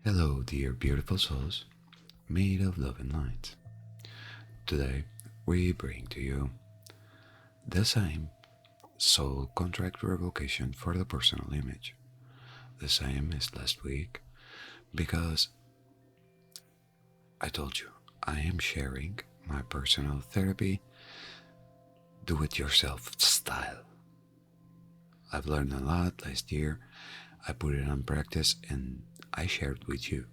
Hello, dear beautiful souls, made of love and light. Today, we bring to you the same soul contract revocation for the personal image. The same as last week, because I told you I am sharing my personal therapy do it yourself style. I've learned a lot last year. I put it on practice and I shared with you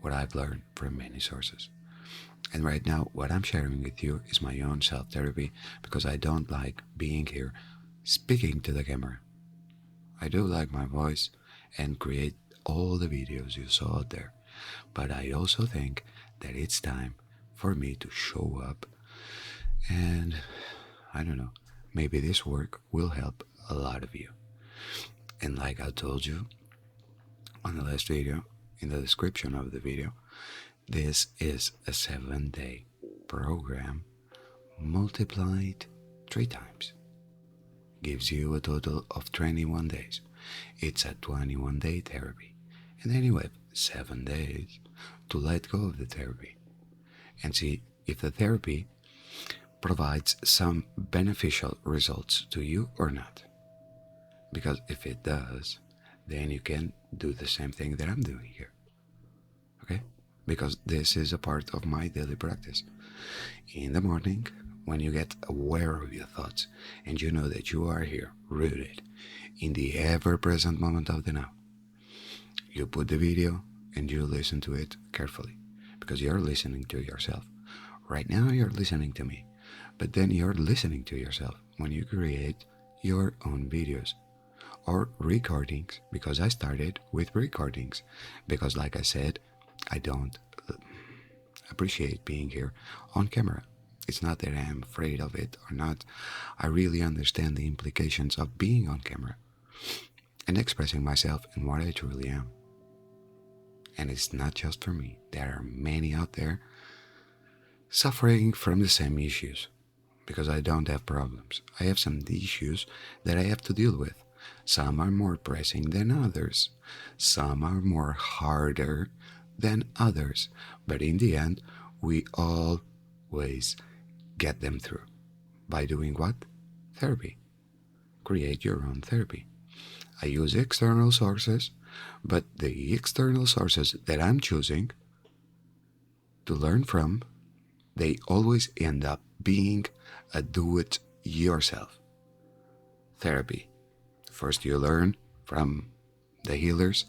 what I've learned from many sources. And right now, what I'm sharing with you is my own self therapy because I don't like being here speaking to the camera. I do like my voice and create all the videos you saw out there, but I also think that it's time for me to show up and I don't know, maybe this work will help a lot of you. And like I told you on the last video, in the description of the video, this is a 7-day program multiplied 3 times. Gives you a total of 21 days. It's a 21-day therapy. And then you have 7 days to let go of the therapy and see if the therapy provides some beneficial results to you or not. Because if it does, then you can do the same thing that I'm doing here. Okay? Because this is a part of my daily practice. In the morning, when you get aware of your thoughts and you know that you are here, rooted in the ever-present moment of the now, you put the video and you listen to it carefully because you're listening to yourself. Right now you're listening to me, but then you're listening to yourself when you create your own videos or recordings, because I started with recordings because, like I said, I don't appreciate being here on camera. It's not that I am afraid of it or not. I really understand the implications of being on camera and expressing myself and what I truly am. And it's not just for me. There are many out there suffering from the same issues because I don't have problems. I have some issues that I have to deal with. Some are more pressing than others. Some are more harder than others. But in the end, we always get them through. By doing what? Therapy. Create your own therapy. I use external sources, but the external sources that I'm choosing to learn from, they always end up being a do-it-yourself therapy. First you learn from the healers,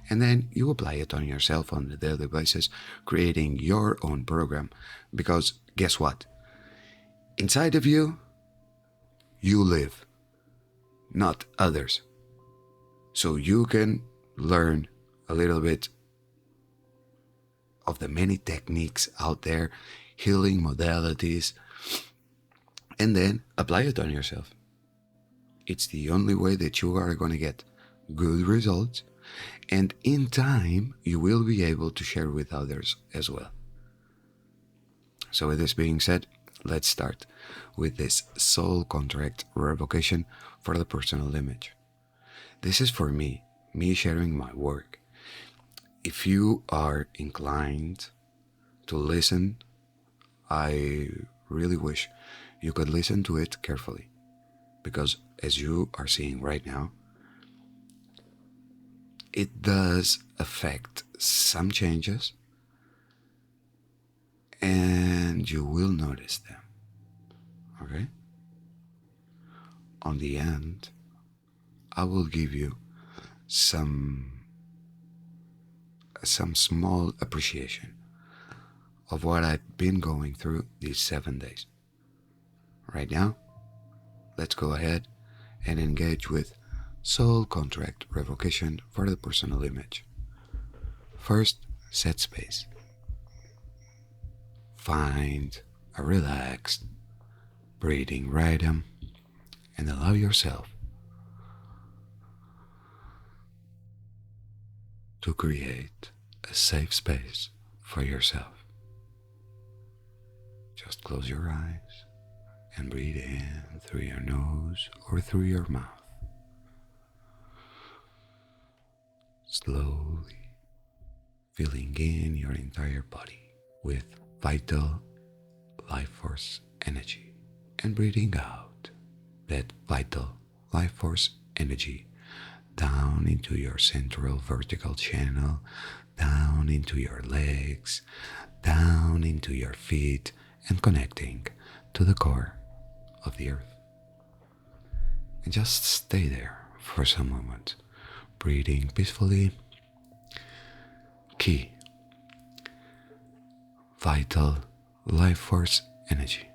and then you apply it on yourself on the daily basis, creating your own program. Because guess what? Inside of you, you live, not others. So you can learn a little bit of the many techniques out there, healing modalities, and then apply it on yourself. It's the only way that you are going to get good results, and in time you will be able to share with others as well. So with this being said, let's start with this soul contract revocation for the personal image. This is for me sharing my work. If you are inclined to listen, I really wish you could listen to it carefully, because as you are seeing right now, it does affect some changes and you will notice them. Okay? On the end, I will give you some small appreciation of what I've been going through these 7 days. Right now, let's go ahead and engage with soul contract revocation for the personal image. First, set space. Find a relaxed breathing rhythm and allow yourself to create a safe space for yourself. Just close your eyes and breathe in through your nose or through your mouth. Slowly filling in your entire body with vital life force energy, and breathing out that vital life force energy down into your central vertical channel, down into your legs, down into your feet, and connecting to the core of the earth. And just stay there for some moment, breathing peacefully. Key: vital life force energy.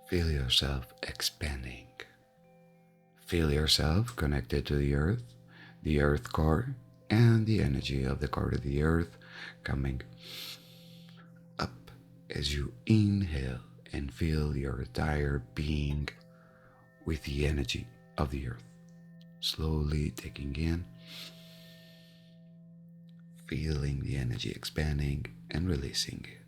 Feel yourself expanding. Feel yourself connected to the earth core, and the energy of the core of the earth coming up as you inhale and feel your entire being with the energy of the earth. Slowly taking in, feeling the energy expanding and releasing it.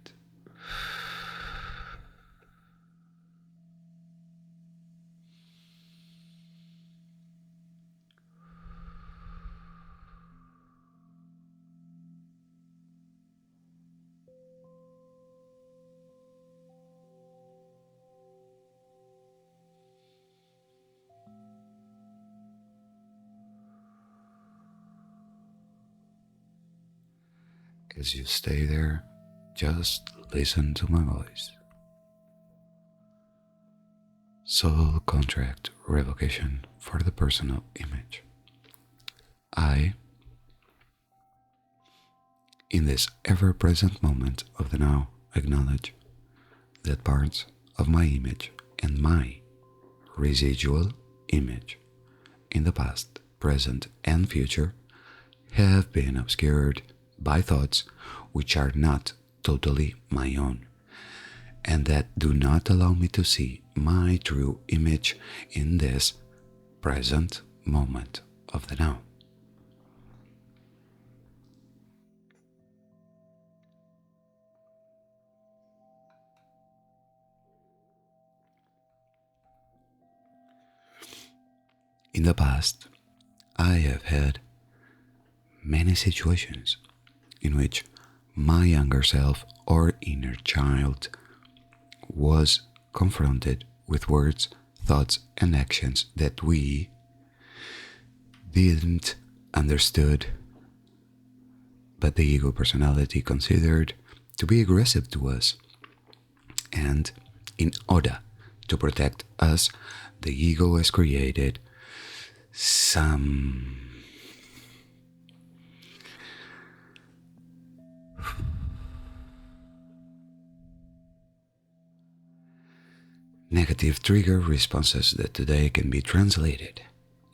As you stay there, just listen to my voice. Soul contract revocation for the personal image. I, in this ever present moment of the now, acknowledge that parts of my image and my residual image in the past, present, and future have been obscured by thoughts which are not totally my own, and that do not allow me to see my true image in this present moment of the now. In the past, I have had many situations in which my younger self or inner child was confronted with words, thoughts, and actions that we didn't understood, but the ego personality considered to be aggressive to us. And in order to protect us, the ego has created some negative trigger responses that today can be translated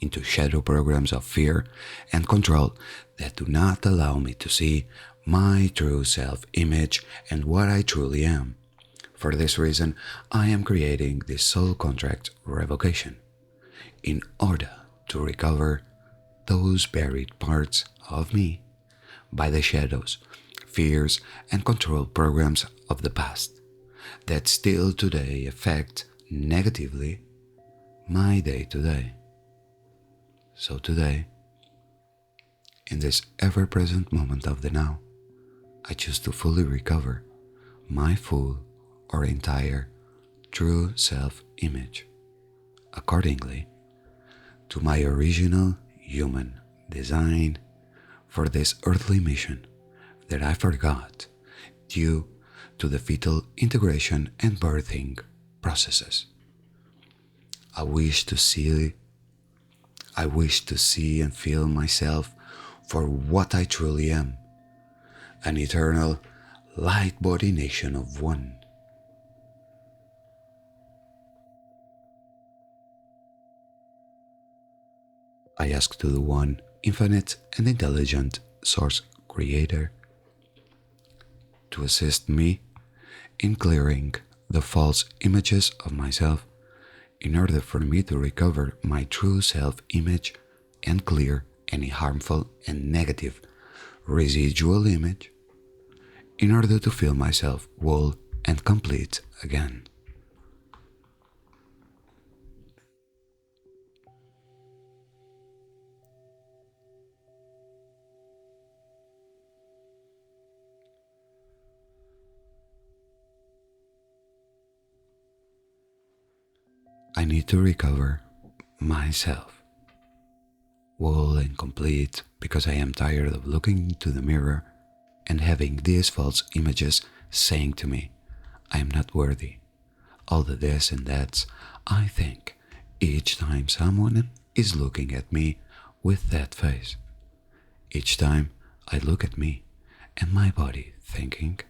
into shadow programs of fear and control that do not allow me to see my true self-image and what I truly am. For this reason, I am creating this soul contract revocation in order to recover those buried parts of me by the shadows, fears, and control programs of the past that still today affect negatively my day-to-day. So today, in this ever-present moment of the now, I choose to fully recover my full or entire true self-image accordingly to my original human design for this earthly mission that I forgot due to the fetal integration and birthing processes. I wish to see and feel myself for what I truly am, an eternal light body nation of one. I ask to the one infinite and intelligent source creator to assist me in clearing the false images of myself in order for me to recover my true self-image and clear any harmful and negative residual image in order to feel myself whole and complete again. I need to recover myself whole and complete because I am tired of looking into the mirror and having these false images saying to me, I am not worthy. All the this and that's I think each time someone is looking at me with that face. Each time I look at me and my body thinking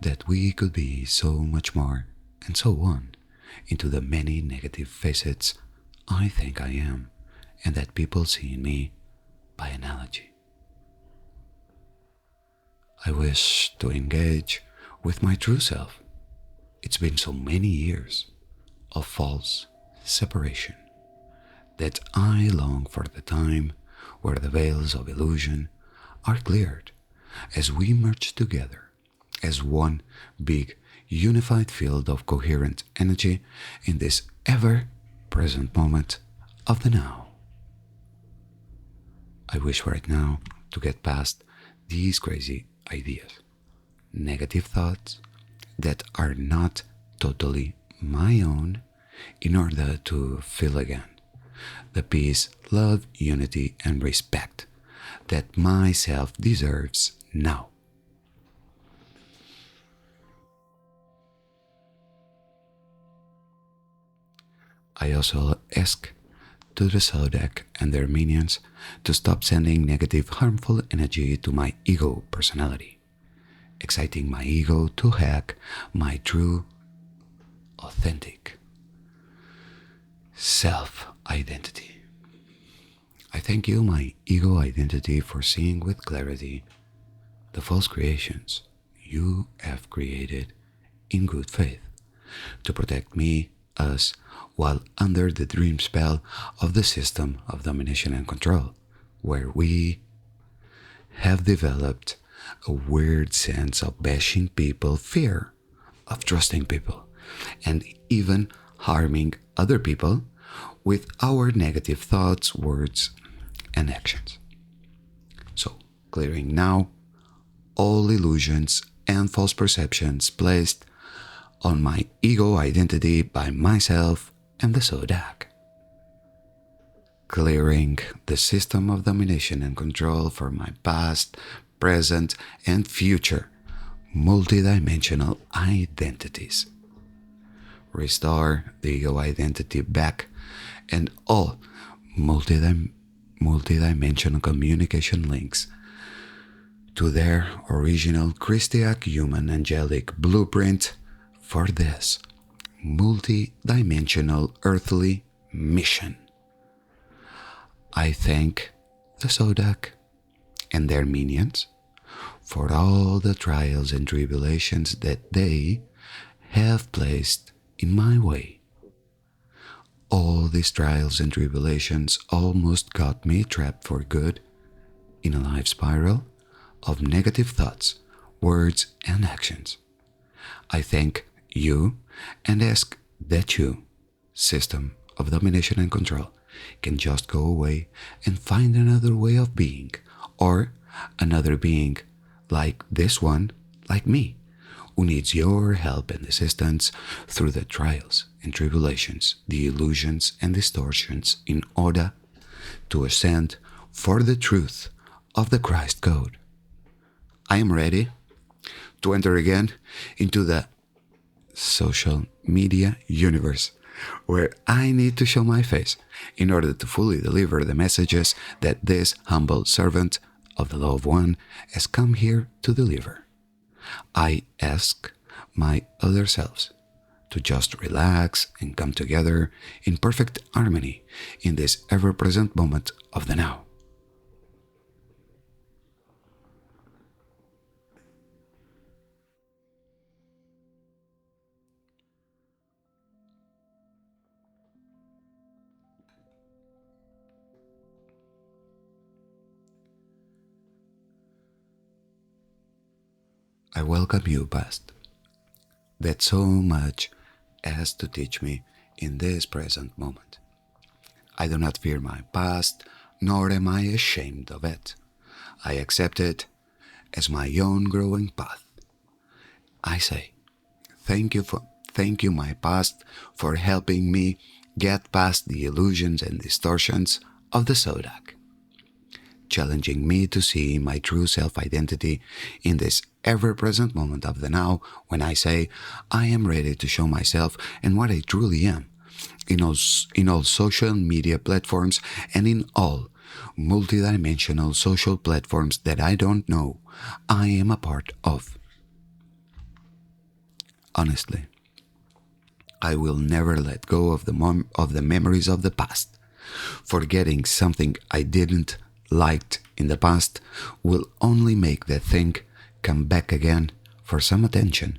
that we could be so much more and so on into the many negative facets I think I am and that people see in me by analogy. I wish to engage with my true self. It's been so many years of false separation that I long for the time where the veils of illusion are cleared as we merge together as one big unified field of coherent energy in this ever-present moment of the now. I wish right now to get past these crazy ideas, negative thoughts that are not totally my own in order to feel again the peace, love, unity, and respect that myself deserves now. I also ask to the Zodiac and their minions to stop sending negative, harmful energy to my ego personality, exciting my ego to hack my true, authentic self-identity. I thank you, my ego identity, for seeing with clarity the false creations you have created in good faith to protect me, us, while under the dream spell of the system of domination and control, where we have developed a weird sense of bashing people, fear of trusting people, and even harming other people with our negative thoughts, words, and actions. So, clearing now all illusions and false perceptions placed on my ego identity by myself and the Zodiac. Clearing the system of domination and control for my past, present, and future multidimensional identities. Restore the ego identity back and all multidimensional communication links to their original Kryst human angelic blueprint for this multi-dimensional earthly mission. I thank the Zodiac and their minions for all the trials and tribulations that they have placed in my way. All these trials and tribulations almost got me trapped for good in a life spiral of negative thoughts, words, and actions. I thank you and ask that you, system of domination and control, can just go away and find another way of being, or another being like this one, like me, who needs your help and assistance through the trials and tribulations, the illusions and distortions in order to ascend for the truth of the Kryst code. I am ready to enter again into the social media universe, where I need to show my face in order to fully deliver the messages that this humble servant of the Loved One has come here to deliver. I ask my other selves to just relax and come together in perfect harmony in this ever-present moment of the now. I welcome you, past, that so much has to teach me in this present moment. I do not fear my past, nor am I ashamed of it. I accept it as my own growing path. I say, thank you, my past, for helping me get past the illusions and distortions of the Sodak, challenging me to see my true self-identity in this ever-present moment of the now when I say I am ready to show myself and what I truly am in all social media platforms and in all multidimensional social platforms that I don't know I am a part of. Honestly, I will never let go of the memories of the past. Forgetting something I didn't liked in the past will only make that thing come back again for some attention,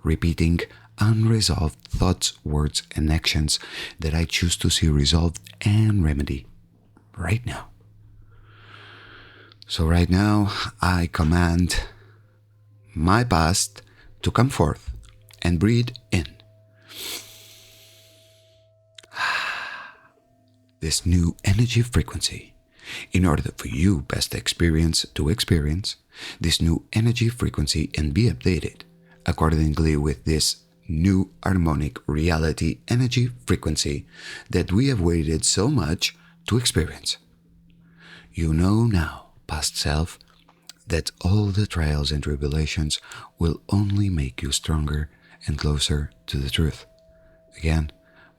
repeating unresolved thoughts, words, and actions that I choose to see resolved and remedy right now. So right now, I command my past to come forth and breathe in this new energy frequency in order for you best experience to experience this new energy frequency and be updated accordingly with this new harmonic reality energy frequency that we have waited so much to experience. You know now, past self, that all the trials and tribulations will only make you stronger and closer to the truth. Again,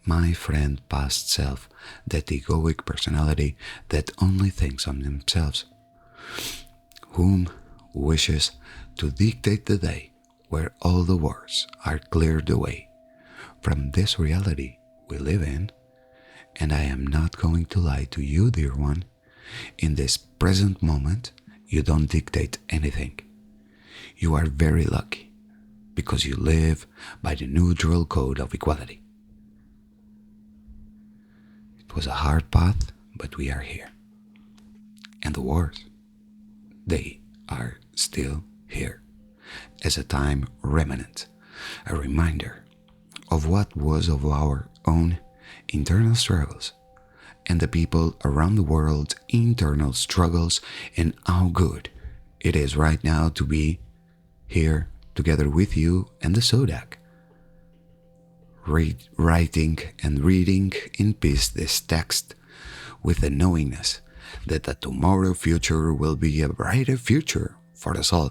my friend past self, that egoic personality that only thinks on themselves, whom wishes to dictate the day where all the wars are cleared away from this reality we live in. And I am not going to lie to you, dear one. In this present moment, you don't dictate anything. You are very lucky because you live by the neutral code of equality. It was a hard path, but we are here. And the wars, they are still here as a time remnant, a reminder of what was of our own internal struggles and the people around the world's internal struggles, and how good it is right now to be here together with you and the Sodak, writing and reading in peace this text with the knowingness that the tomorrow future will be a brighter future for us all,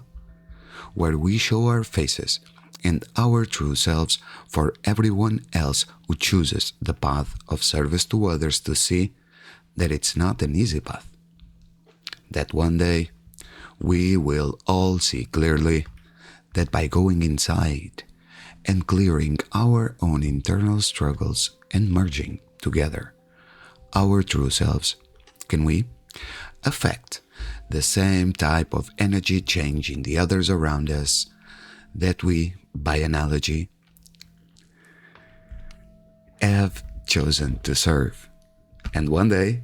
where we show our faces and our true selves for everyone else who chooses the path of service to others to see that it's not an easy path. That one day we will all see clearly that by going inside and clearing our own internal struggles and merging together our true selves, can we affect the same type of energy change in the others around us that we, by analogy, have chosen to serve. And one day,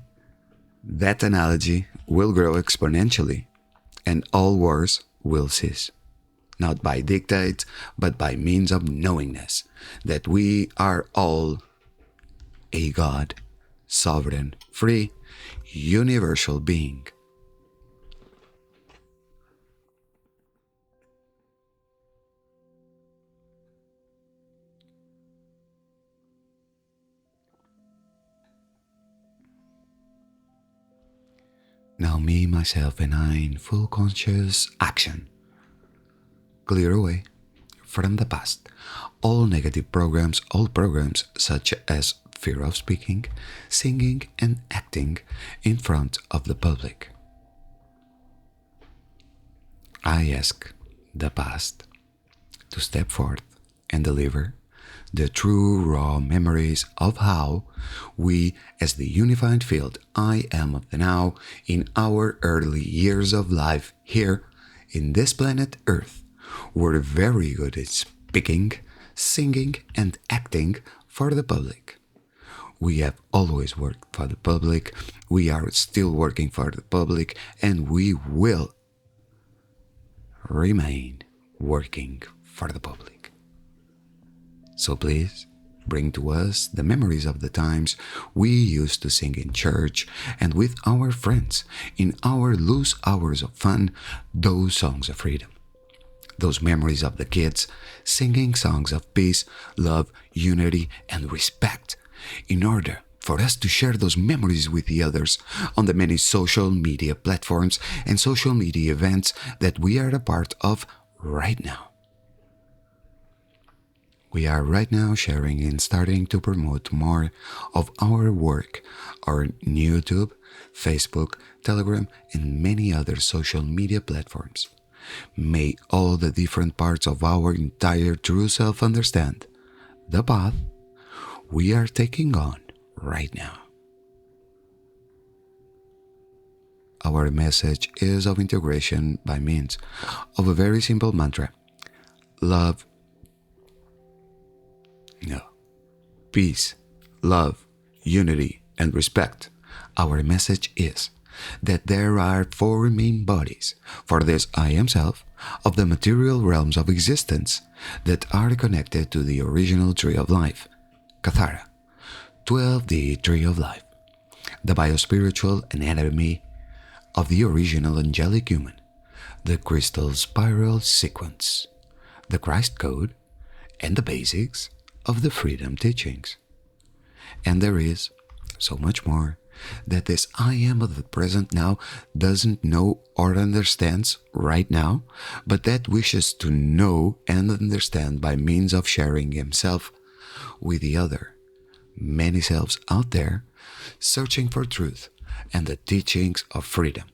that analogy will grow exponentially and all wars will cease. Not by dictate, but by means of knowingness that we are all a God, sovereign, free, universal being. Now me, myself, and I in full conscious action clear away from the past all negative programs, all programs such as fear of speaking, singing, and acting in front of the public. I ask the past to step forth and deliver the true raw memories of how we, as the unified field I am of the now, in our early years of life here in this planet Earth, were very good at speaking, singing, and acting for the public. We have always worked for the public, we are still working for the public, and we will remain working for the public. So please, bring to us the memories of the times we used to sing in church and with our friends in our loose hours of fun, those songs of freedom. Those memories of the kids singing songs of peace, love, unity, and respect, in order for us to share those memories with the others on the many social media platforms and social media events that we are a part of right now. We are right now sharing and starting to promote more of our work on YouTube, Facebook, Telegram, and many other social media platforms. May all the different parts of our entire true self understand the path we are taking on right now. Our message is of integration by means of a very simple mantra. Love, no, peace, love, unity, and respect. Our message is that there are four main bodies for this I am self of the material realms of existence that are connected to the original tree of life, Kathara, 12D tree of life, the biospiritual anatomy of the original angelic human, the crystal spiral sequence, the Kryst code, and the basics of the freedom teachings. And there is so much more that this I am of the present now doesn't know or understands right now, but that wishes to know and understand by means of sharing himself with the other many selves out there searching for truth and the teachings of freedom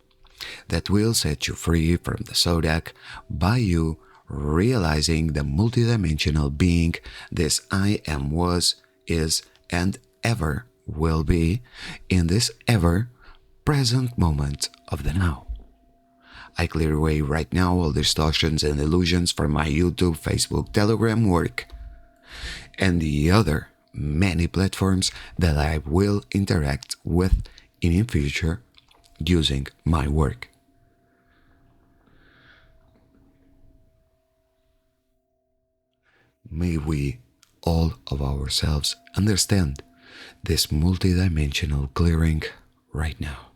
that will set you free from the Zodiac by you realizing the multidimensional being this I am was, is, and ever will be in this ever present moment of the now. I clear away right now all distortions and illusions from my YouTube, Facebook, Telegram work and the other many platforms that I will interact with in the future using my work. May we, all of ourselves, understand this multidimensional clearing right now.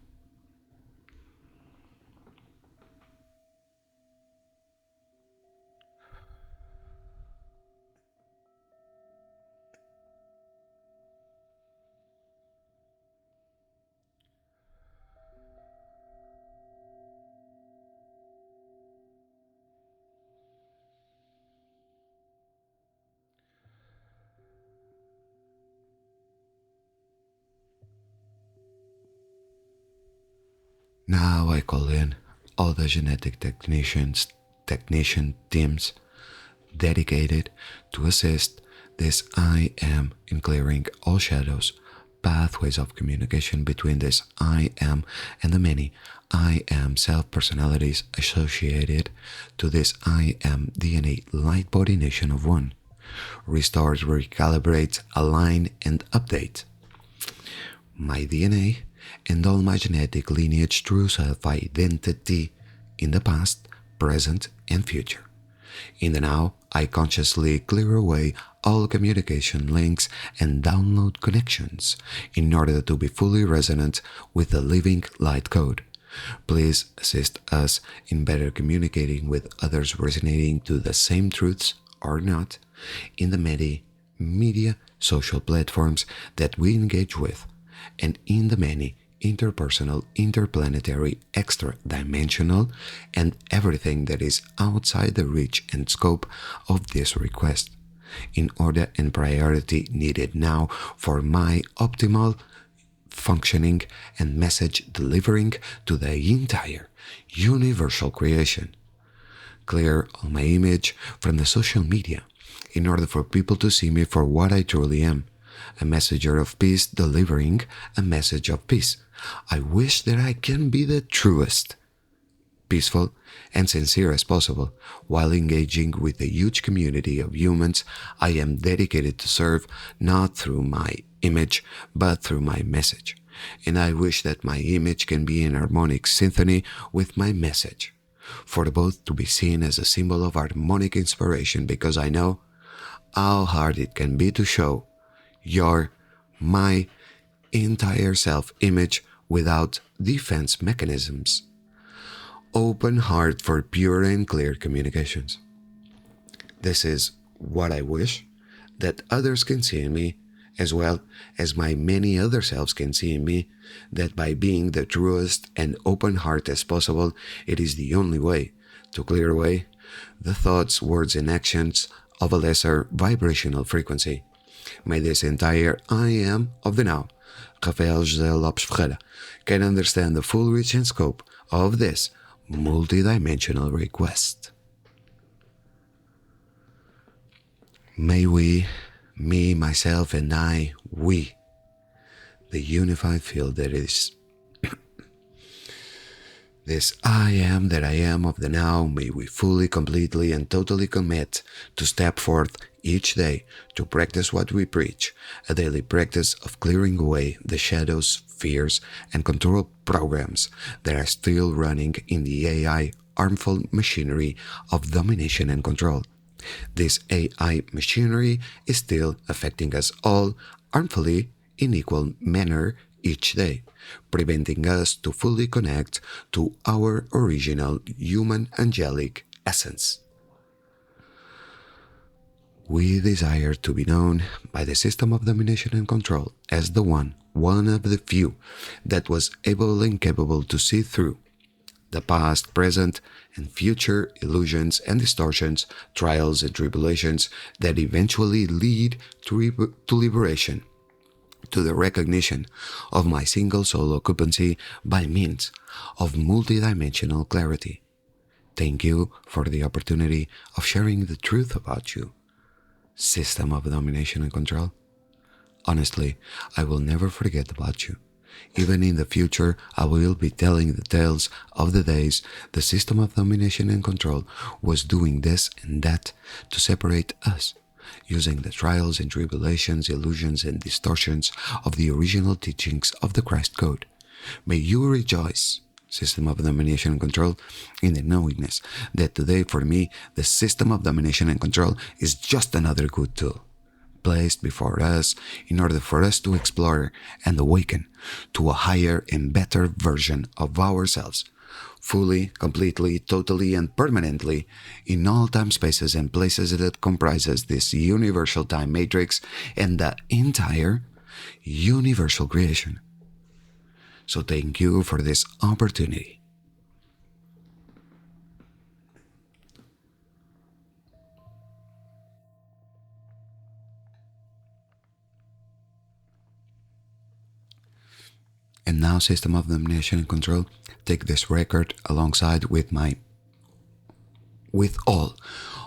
Now I call in all the genetic technician teams dedicated to assist this I am in clearing all shadows, pathways of communication between this I am and the many I am self-personalities associated to this I am DNA light body nation of one. Restores, recalibrates, align, and update my DNA and all my genetic lineage true self-identity in the past, present, and future. In the now, I consciously clear away all communication links and download connections in order to be fully resonant with the living light code. Please assist us in better communicating with others resonating to the same truths or not in the many media social platforms that we engage with and in the many interpersonal, interplanetary, extra-dimensional, and everything that is outside the reach and scope of this request, in order and priority needed now for my optimal functioning and message delivering to the entire universal creation. Clear all my image from the social media in order for people to see me for what I truly am, a messenger of peace delivering a message of peace. I wish that I can be the truest, peaceful, and sincere as possible, while engaging with the huge community of humans I am dedicated to serve, not through my image, but through my message. And I wish that my image can be in harmonic symphony with my message, for both to be seen as a symbol of harmonic inspiration, because I know how hard it can be to show my entire self-image without defense mechanisms. Open heart for pure and clear communications. This is what I wish that others can see in me, as well as my many other selves can see in me, that by being the truest and open heart as possible, it is the only way to clear away the thoughts, words, and actions of a lesser vibrational frequency. May this entire I am of the now, Rafael José Lopes Ferreira, can understand the full reach and scope of this multidimensional request. May we, me, myself, and I, we, the unified field that is this I am that I am of the now, may we fully, completely, and totally commit to step forth each day to practice what we preach, a daily practice of clearing away the shadows, fears, and control programs that are still running in the AI harmful machinery of domination and control. This AI machinery is still affecting us all harmfully in equal manner each day, preventing us to fully connect to our original human angelic essence. We desire to be known by the system of domination and control as the one of the few that was able and capable to see through the past, present, and future illusions and distortions, trials and tribulations that eventually lead to liberation, to the recognition of my single soul occupancy by means of multidimensional clarity. Thank you for the opportunity of sharing the truth about you, system of domination and control. Honestly, I will never forget about you. Even in the future, I will be telling the tales of the days the system of domination and control was doing this and that to separate us, using the trials and tribulations, illusions, and distortions of the original teachings of the Kryst Code. May you rejoice, system of domination and control, in the knowingness that today for me, the system of domination and control is just another good tool placed before us in order for us to explore and awaken to a higher and better version of ourselves, fully, completely, totally, and permanently in all time, spaces, and places that comprises this universal time matrix and the entire universal creation. So thank you for this opportunity. And now, system of domination and control, take this record alongside with all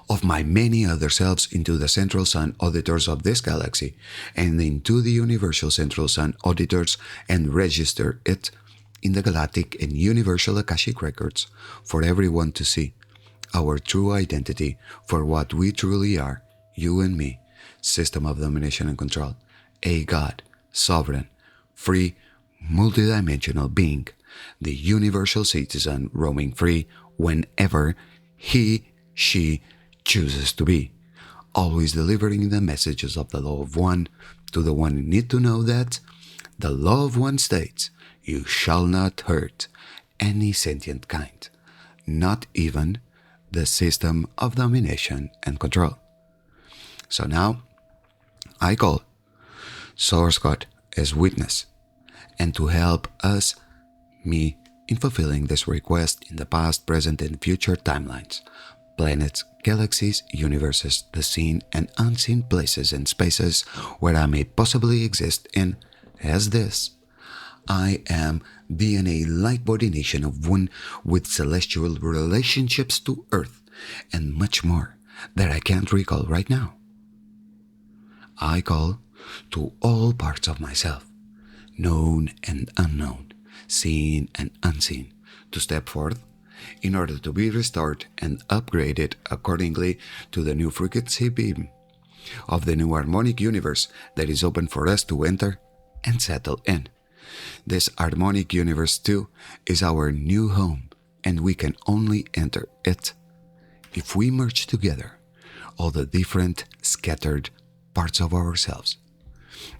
of my many other selves into the central sun auditors of this galaxy and into the universal central sun auditors and register it in the galactic and universal Akashic records for everyone to see our true identity for what we truly are, you and me, system of domination and control, a God, sovereign, free, multidimensional being, the universal citizen roaming free whenever she chooses to be, always delivering the messages of the law of one to the one who need to know that the law of one states, you shall not hurt any sentient kind, not even the system of domination and control. So now, I call Source God as witness, and to help us, me, in fulfilling this request in the past, present, and future timelines, planets, galaxies, universes, the seen and unseen places and spaces where I may possibly exist in, as this. I am DNA light body nation of one with celestial relationships to Earth, and much more, that I can't recall right now. I call to all parts of myself, known and unknown, seen and unseen, to step forth in order to be restored and upgraded accordingly to the new frequency beam of the new harmonic universe that is open for us to enter and settle in. This harmonic universe too is our new home, and we can only enter it if we merge together all the different scattered parts of ourselves.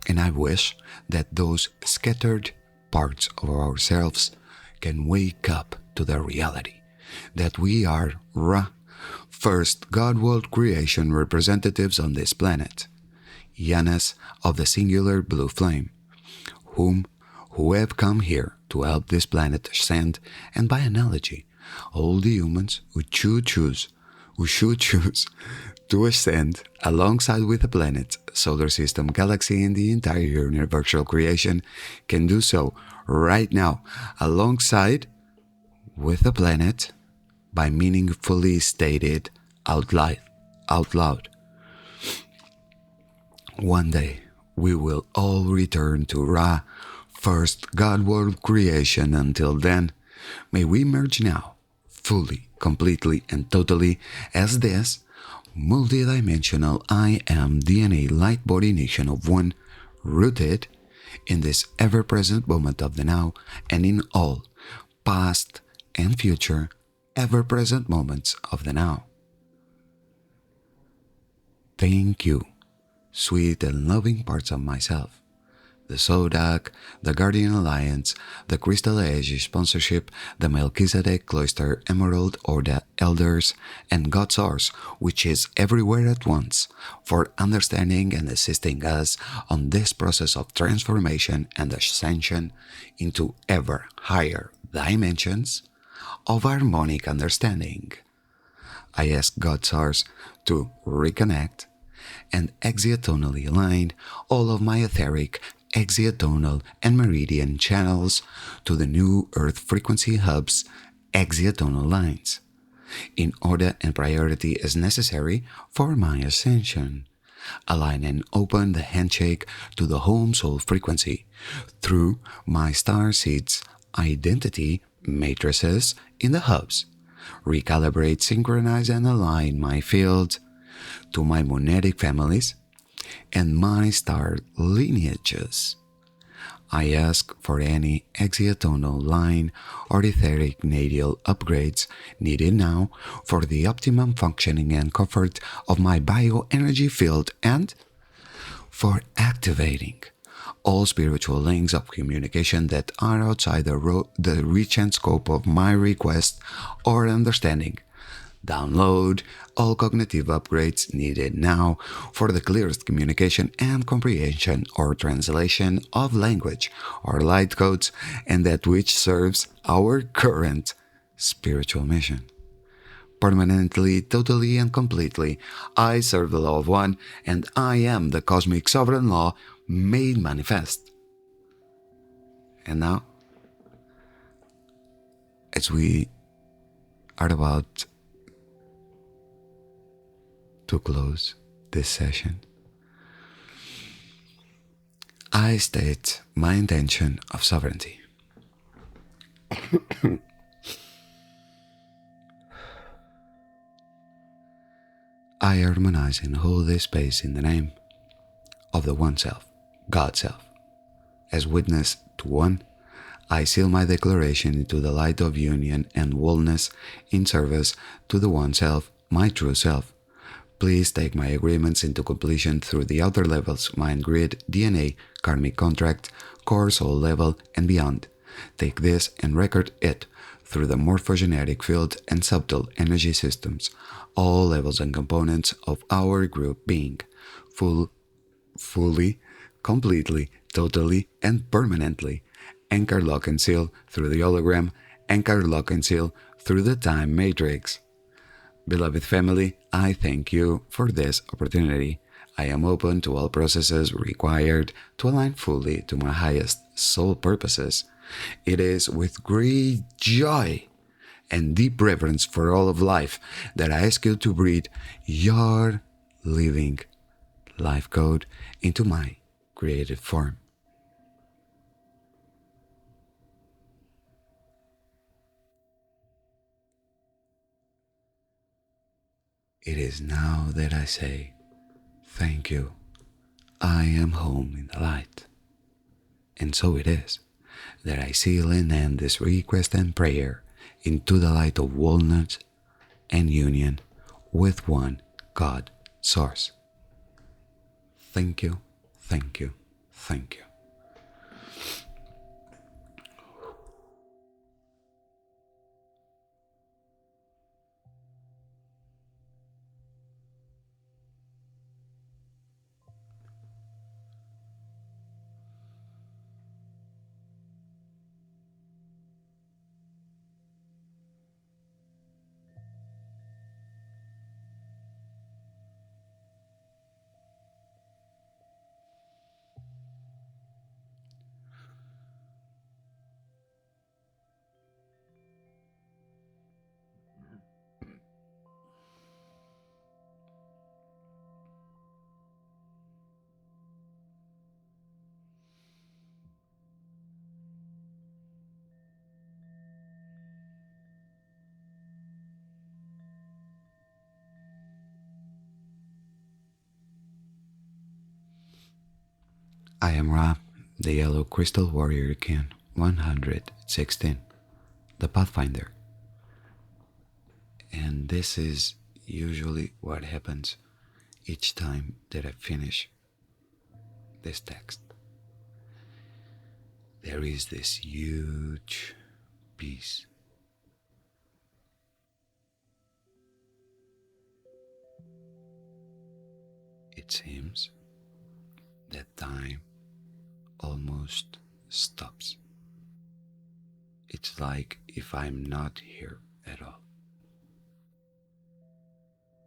And I wish that those scattered parts of ourselves can wake up to the reality that we are Ra, first God world creation representatives on this planet, Yanas of the singular blue flame, who have come here to help this planet ascend, and by analogy, all the humans who should choose to ascend alongside with the planet, solar system, galaxy, and the entire universal creation can do so right now alongside with the planet by meaningfully stated out loud. One day we will all return to Ra, first God world creation. Until then, may we merge now, fully, completely, and totally as this multidimensional I am DNA light body nation of one, rooted in this ever-present moment of the now and in all past and future ever-present moments of the now. Thank you, sweet and loving parts of myself, the Sodak, the Guardian Alliance, the Crystal Age sponsorship, the Melchizedek Cloister Emerald Order Elders, and God's Source, which is everywhere at once, for understanding and assisting us on this process of transformation and ascension into ever higher dimensions of harmonic understanding. I ask God's Source to reconnect and exiotonally align all of my etheric, exiotonal, and meridian channels to the new Earth frequency hubs exiotonal lines, in order and priority as necessary for my ascension. Align and open the handshake to the home soul frequency through my star seeds identity matrices in the hubs. Recalibrate, synchronize, and align my field to my monetic families and my star lineages. I ask for any exiotonal line or etheric nadial upgrades needed now for the optimum functioning and comfort of my bioenergy field, and for activating all spiritual links of communication that are outside the reach and scope of my request or understanding. Download all cognitive upgrades needed now for the clearest communication and comprehension or translation of language or light codes, and that which serves our current spiritual mission. Permanently, totally, and completely, I serve the law of one, and I am the cosmic sovereign law made manifest. And now, as we are about to close this session, I state my intention of sovereignty. I harmonize and hold this space in the name of the One Self, God Self. As witness to one, I seal my declaration into the light of union and wholeness in service to the One Self, my true self. Please take my agreements into completion through the outer levels, mind grid, DNA, karmic contract, core soul level, and beyond. Take this and record it through the morphogenetic field and subtle energy systems, all levels and components of our group being, fully, completely, totally, and permanently. Anchor, lock, and seal through the hologram. Anchor, lock, and seal through the time matrix. Beloved family, I thank you for this opportunity. I am open to all processes required to align fully to my highest soul purposes. It is with great joy and deep reverence for all of life that I ask you to breathe your living life code into my creative form. It is now that I say, thank you. I am home in the light. And so it is that I seal and end this request and prayer into the light of walnut and union with one God source. Thank you, thank you, thank you. I am Ra, the Yellow Crystal Warrior King 116, the Pathfinder. And this is usually what happens each time that I finish this text. There is this huge peace. It seems that time almost stops. It's like if I'm not here at all.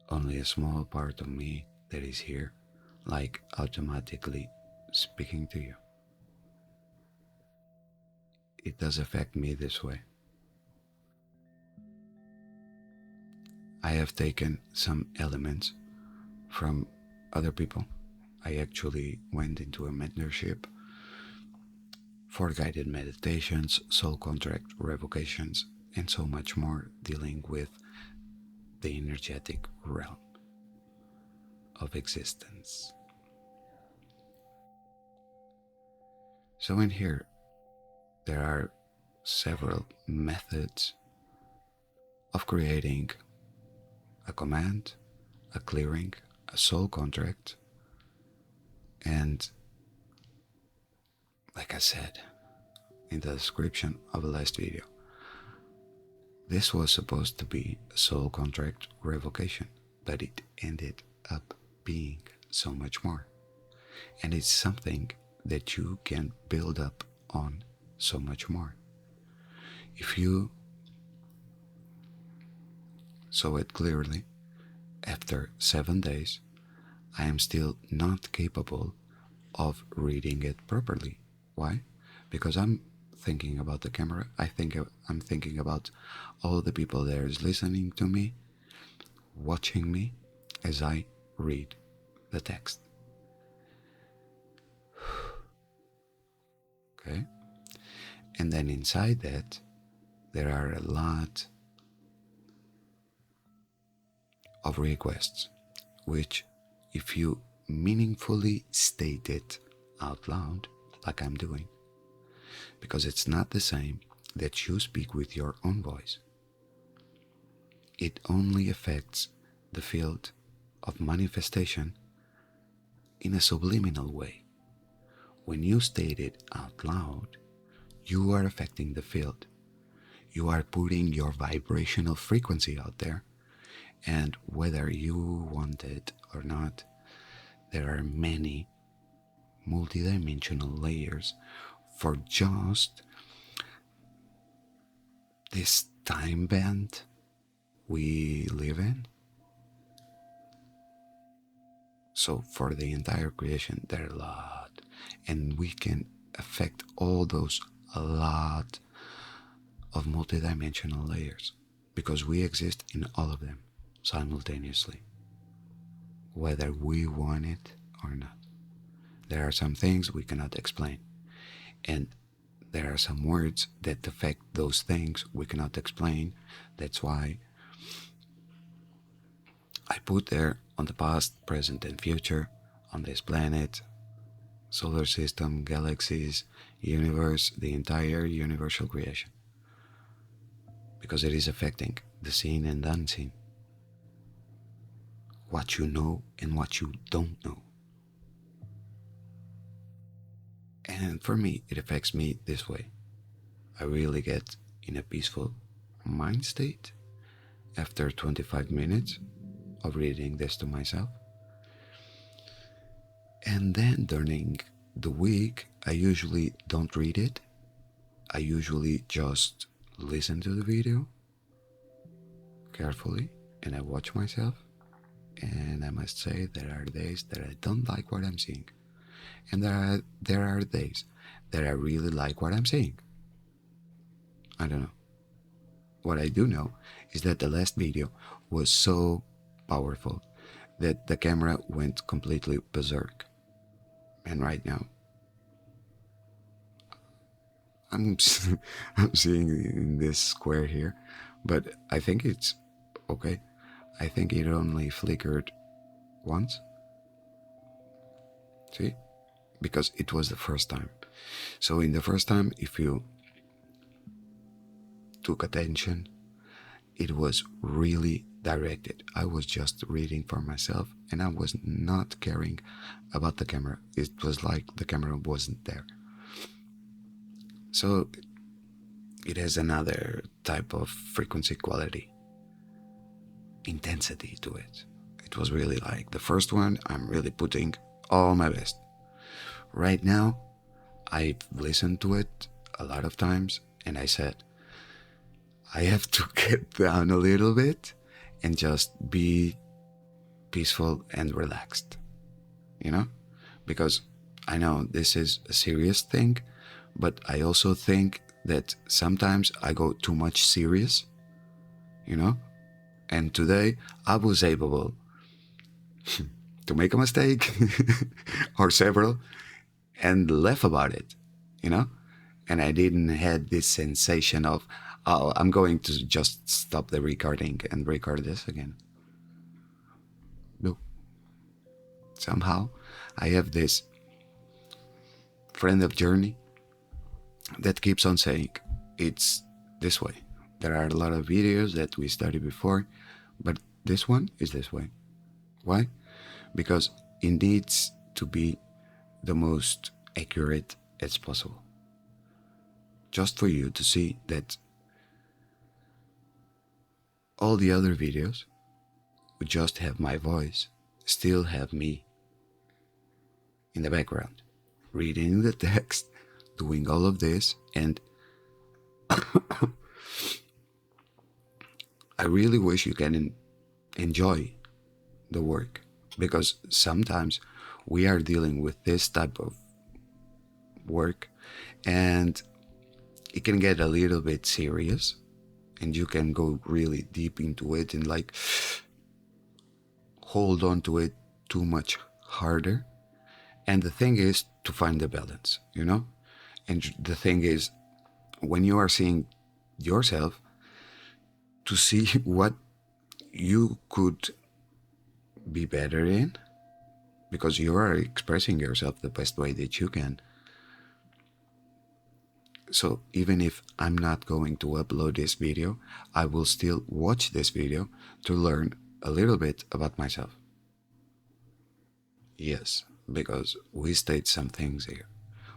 Only a small part of me that is here, like automatically speaking to you. It does affect me this way. I have taken some elements from other people. I actually went into a mentorship for guided meditations, soul contract revocations, and so much more dealing with the energetic realm of existence. So in here, there are several methods of creating a command, a clearing, a soul contract, and like I said in the description of the last video, this was supposed to be a soul contract revocation, but it ended up being so much more. And it's something that you can build up on so much more. If you saw it clearly, after 7 days, I am still not capable of reading it properly. Why? Because I'm thinking about the camera. I'm thinking about all the people there is listening to me, watching me as I read the text. Okay? And then inside that, there are a lot of requests, which if you meaningfully state it out loud, like I'm doing, because it's not the same that you speak with your own voice. It only affects the field of manifestation in a subliminal way. When you state it out loud, you are affecting the field. You are putting your vibrational frequency out there, and whether you want it or not, there are many multidimensional layers for just this time band we live in. So for the entire creation, there are a lot, and we can affect all those a lot of multidimensional layers. because we exist in all of them simultaneously, whether we want it or not. There are some things we cannot explain, and there are some words that affect those things we cannot explain. That's why I put there on the past, present, and future, on this planet, solar system, galaxies, universe, the entire universal creation. Because it is affecting the seen and unseen. What you know and what you don't know. And for me, it affects me this way. I really get in a peaceful mind state after 25 minutes of reading this to myself. And then during the week, I usually don't read it. I usually just listen to the video carefully and I watch myself. And I must say there are days that I don't like what I'm seeing. And there are days that I really like what I'm seeing. I don't know. What I do know is that the last video was so powerful that the camera went completely berserk. And right now, I'm seeing in this square here, but I think it's okay. I think it only flickered once. See? Because it was the first time. So in the first time, if you took attention, it was really directed. I was just reading for myself and I was not caring about the camera. It was like the camera wasn't there. So it has another type of frequency quality, intensity to it. It was really like the first one, I'm really putting all my best. Right now, I've listened to it a lot of times and I said, I have to get down a little bit and just be peaceful and relaxed, you know? Because I know this is a serious thing, but I also think that sometimes I go too much serious, you know? And today I was able to make a mistake or several and laugh about it, you know? And I didn't have this sensation of, oh, I'm going to just stop the recording and record this again. No. Somehow I have this friend of journey that keeps on saying it's this way. There are a lot of videos that we studied before, but this one is this way. Why? Because it needs to be the most accurate as possible. Just for you to see that all the other videos would just have my voice, still have me in the background, reading the text, doing all of this, and I really wish you can enjoy the work, because sometimes we are dealing with this type of work and it can get a little bit serious and you can go really deep into it and like hold on to it too much harder. And the thing is to find the balance, you know? And the thing is, when you are seeing yourself, to see what you could be better in, because you are expressing yourself the best way that you can. So even if I'm not going to upload this video, I will still watch this video to learn a little bit about myself. Yes, because we state some things here.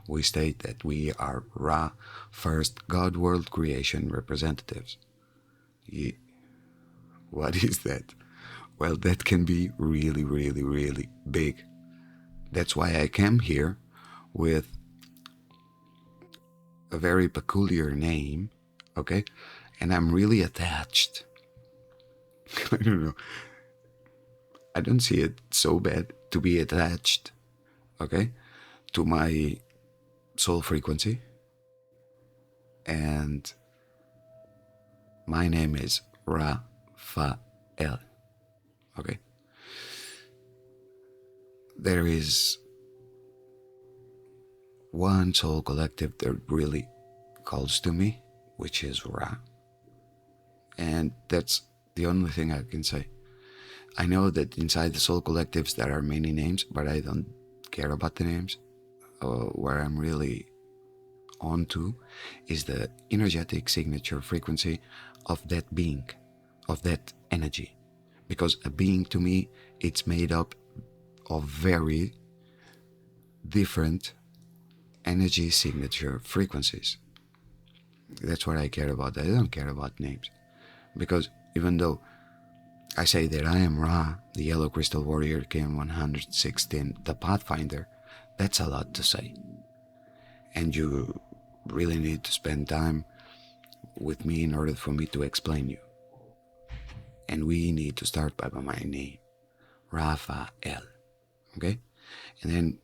We state that we are Ra, first God world creation representatives. What is that? Well, that can be really, really, really big. That's why I came here with a very peculiar name, okay? And I'm really attached. I don't know. I don't see it so bad to be attached, okay, to my soul frequency. And my name is Raphael. Okay? There is one soul collective that really calls to me, which is Ra. And that's the only thing I can say. I know that inside the soul collectives there are many names, but I don't care about the names. Where I'm really on to is the energetic signature frequency of that being, of that energy. Because a being to me, it's made up of very different energy signature frequencies. That's what I care about. I don't care about names. Because even though I say that I am Ra, the Yellow Crystal Warrior K116, the Pathfinder, that's a lot to say. And you really need to spend time with me in order for me to explain you. And we need to start by my name, Raphael. Okay? And then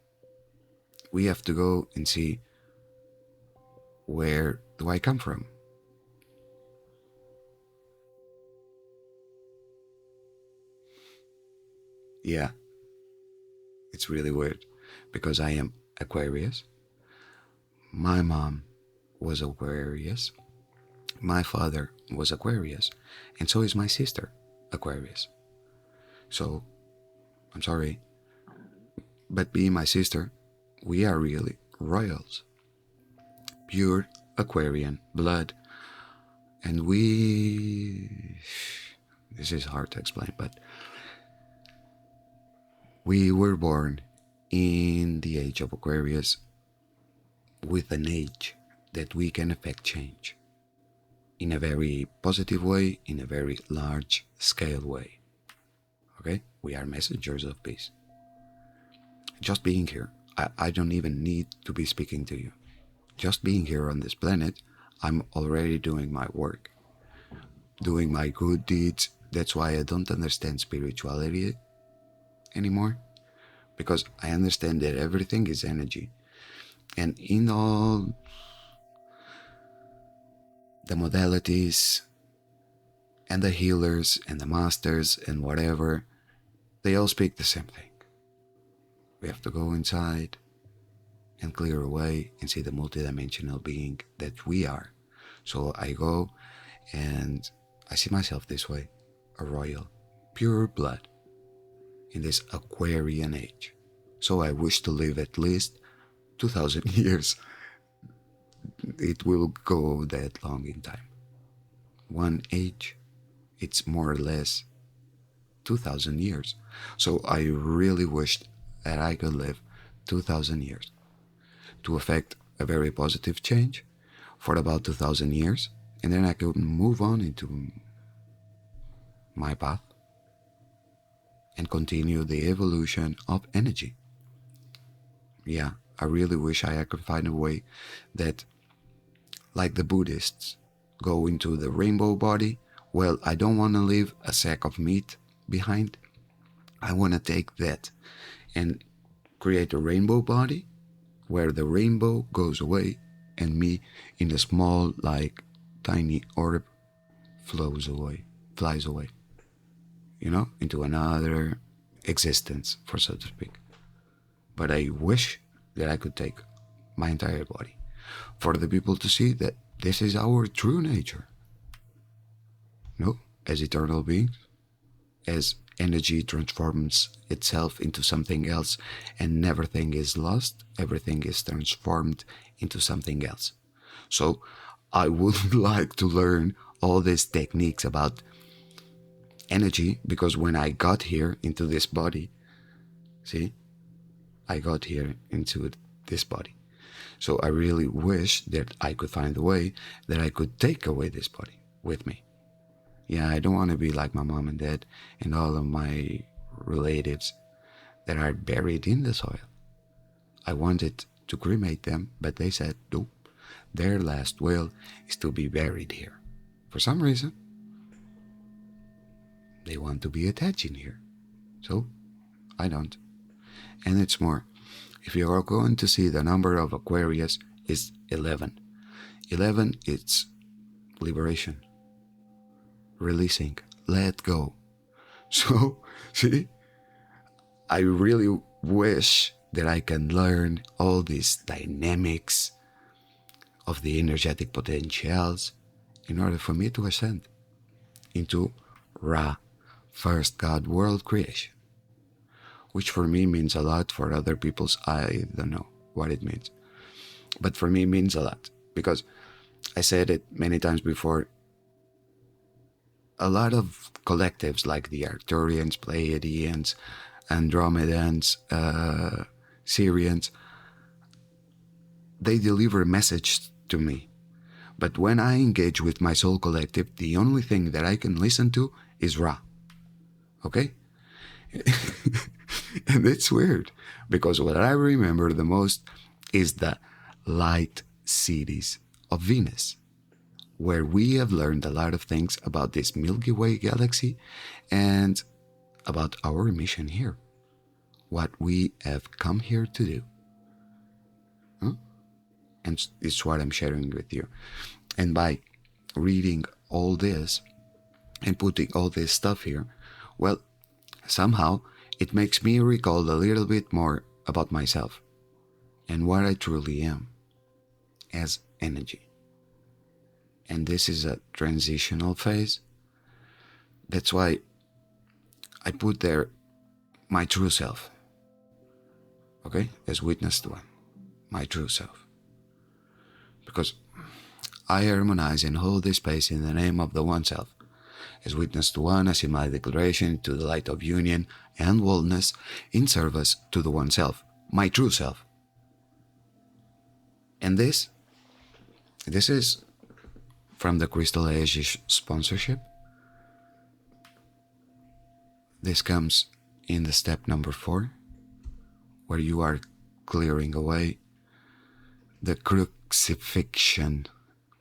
we have to go and see, where do I come from? Yeah, it's really weird because I am Aquarius. My mom was Aquarius. My father was Aquarius. And so is my sister, Aquarius. So, I'm sorry, but being my sister, we are really royals. Pure Aquarian blood. And this is hard to explain, but we were born in the age of Aquarius with an age that we can affect change in a very positive way, in a very large scale way. Okay? We are messengers of peace. Just being here, I don't even need to be speaking to you. Just being here on this planet, I'm already doing my work, doing my good deeds. That's why I don't understand spirituality anymore, because I understand that everything is energy. And in all the modalities and the healers and the masters and whatever, they all speak the same thing. We have to go inside and clear away and see the multidimensional being that we are. So I go and I see myself this way, a royal, pure blood in this Aquarian age. So I wish to live at least 2,000 years. It will go that long in time. One age, it's more or less 2,000 years. So I really wished that I could live 2,000 years to effect a very positive change for about 2,000 years, and then I could move on into my path and continue the evolution of energy. Yeah, I really wish I could find a way that, like the Buddhists go into the rainbow body, well, I don't want to leave a sack of meat behind. I want to take that and create a rainbow body where the rainbow goes away and me in a small, like, tiny orb flies away, into another existence, for so to speak. But I wish that I could take my entire body for the people to see that this is our true nature. No, as eternal beings, as energy transforms itself into something else and everything is lost, everything is transformed into something else. So I would like to learn all these techniques about energy, because when I got here into this body, I got here into this body. So I really wish that I could find a way that I could take away this body with me. Yeah, I don't want to be like my mom and dad and all of my relatives that are buried in the soil. I wanted to cremate them, but they said, nope, their last will is to be buried here. For some reason, they want to be attached in here. So, I don't. And it's more, if you are going to see the number of Aquarius is 11. 11, it's liberation, releasing, let go. So, see, I really wish that I can learn all these dynamics of the energetic potentials in order for me to ascend into Ra, first God world creation, which for me means a lot. For other people's, I don't know what it means, but for me it means a lot, because I said it many times before. A lot of collectives like the Arcturians, Pleiadians, Andromedans, Syrians, they deliver a message to me. But when I engage with my soul collective, the only thing that I can listen to is Ra. Okay? And it's weird, because what I remember the most is the light cities of Venus, where we have learned a lot of things about this Milky Way galaxy and about our mission here, what we have come here to do. Huh? And it's what I'm sharing with you. And by reading all this and putting all this stuff here, well, somehow it makes me recall a little bit more about myself and what I truly am as energy. And this is a transitional phase. That's why I put there my true self, okay, as witness to one, my true self. Because I harmonize and hold this space in the name of the One Self, as witness to one, as in my declaration to the light of union and wholeness in service to the One Self, my true self. And this is from the Crystal Age sponsorship. This comes in the step number 4, where you are clearing away the crucifixion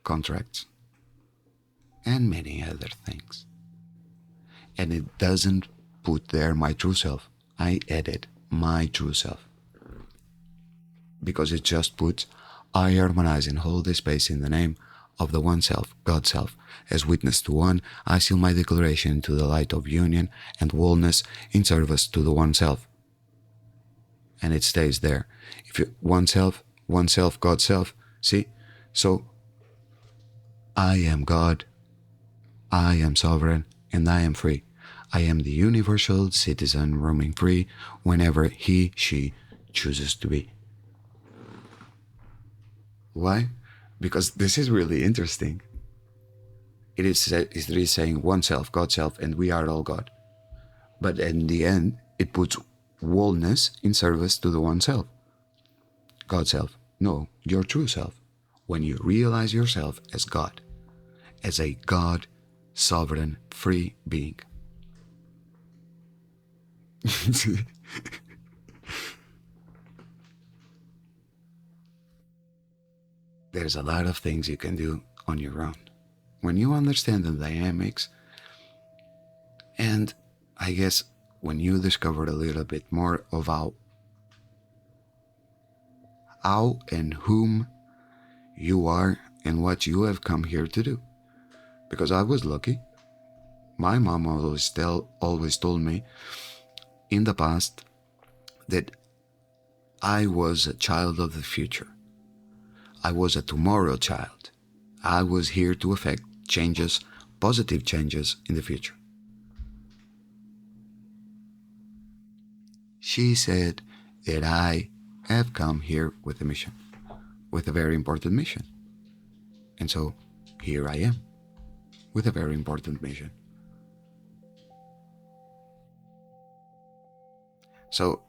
contracts and many other things. And it doesn't put there my true self. I added my true self, because it just puts I harmonize and hold this space in the name of the One Self, God Self, as witness to one. I seal my declaration to the light of union and wholeness in service to the One Self. And it stays there. If you One Self, God Self, see? So I am God, I am sovereign, and I am free. I am the universal citizen roaming free whenever he, she chooses to be. Why? Because this is really interesting. It is saying One Self, God Self, and we are all God. But in the end, it puts wholeness in service to the One Self, God Self. No, your true self. When you realize yourself as God, as a God, sovereign, free being. There's a lot of things you can do on your own when you understand the dynamics, and I guess when you discover a little bit more of how and whom you are and what you have come here to do. Because I was lucky. My mom always told me in the past that I was a child of the future. I was a tomorrow child. I was here to effect changes, positive changes in the future. She said that I have come here with a mission, with a very important mission. And so here I am, with a very important mission. So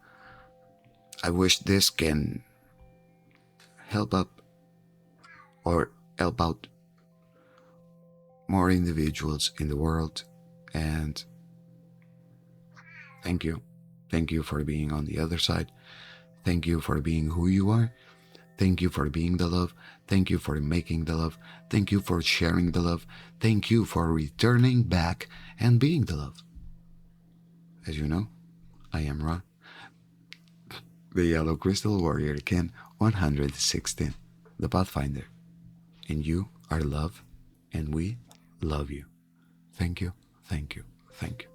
I wish this can help out more individuals in the world. And thank you. Thank you for being on the other side. Thank you for being who you are. Thank you for being the love. Thank you for making the love. Thank you for sharing the love. Thank you for returning back and being the love. As you know, I am Ra, the Yellow Crystal Warrior Ken 116, the Pathfinder. And you are love, and we love you. Thank you, thank you, thank you.